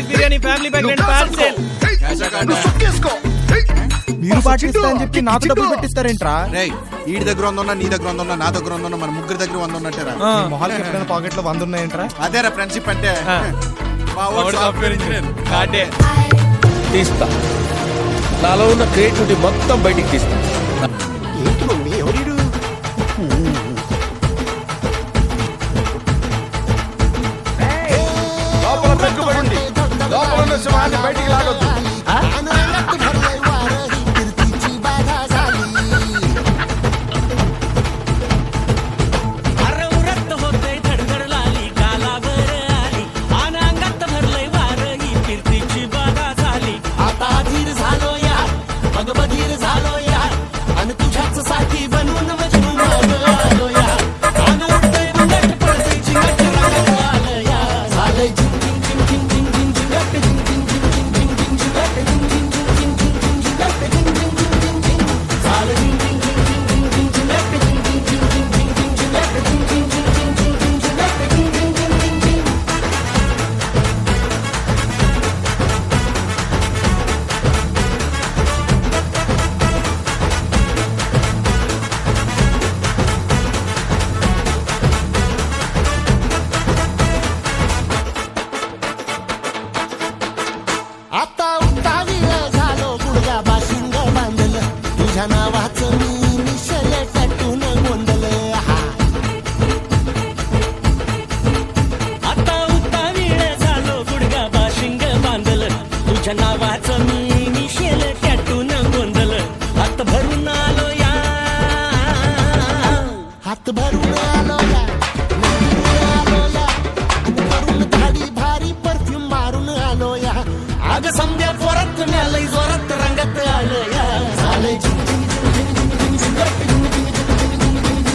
Biryani family pack 2 parcel. మీరు పాటిస్తా అని చెప్పి నాతో డబ్బులు పెట్టిస్తారేంట్రా? వీడి దగ్గర 100 ఉన్నా, నీ దగ్గర 100 ఉన్నా, నా దగ్గర 100 ఉన్నా, మన ముగ్గురు దగ్గర 100 ఉన్నట్టేరా. మొహాలకి ఎప్పుడైనా పాకెట్ లో 100 ఉన్నాయంట్రా? అదేరా ఫ్రెండ్షిప్ అంటే. సాఫ్ట్వేర్ ఇంజనీర్ తీస్తా, నాలో ఉన్న క్రియేటివిటీ మొత్తం బయటికి తీస్తా. లోపల పెట్టుబడి లోపల ఉన్న సింహాన్ని బయటికి లాగొద్దు.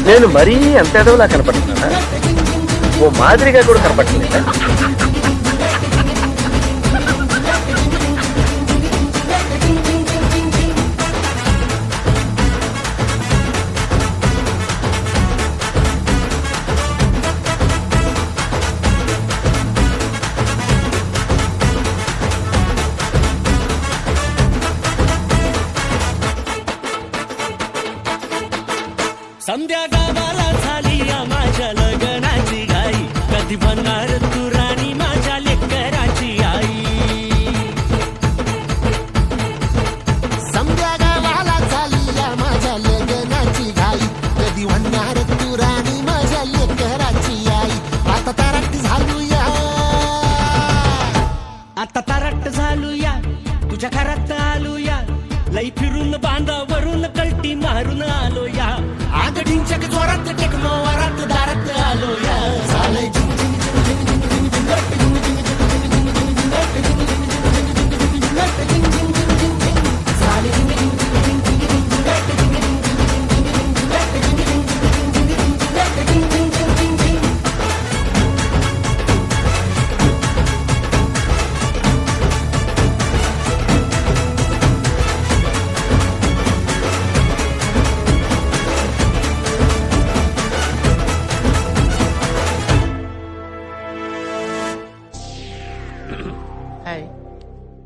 నేను మరీ అంత ఎదవలా కనపడుతున్నా? ఓ మాదిరిగా కూడా కనపడలేదా? संध्या गावाला झाली माझ्या लग्नाची गाई, कधी बनणार तू राणी माझ्या लेकराची आई. संध्या गावाला झाली माझ्या लग्नाची गाई, कधी बनणार तू राणी माझ्या लेकराची आई. आता तारट झालूया, आता तारट झालूया, तुझ्या घरात आलूया, लई फिरून बांधावरून कल्टी मारून आलोया. आग ढिंचक जोरात टेकनो वरात दारात आलोया. झालंय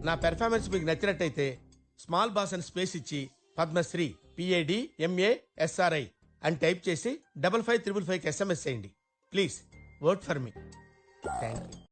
నా పెర్ఫార్మెన్స్ మీకు నచ్చినట్టయితే స్మాల్ బాస్ అని స్పేస్ ఇచ్చి పద్మశ్రీ PADMASRI అని టైప్ చేసి 5555 SMS చేయండి. Please vote for me. Thank you.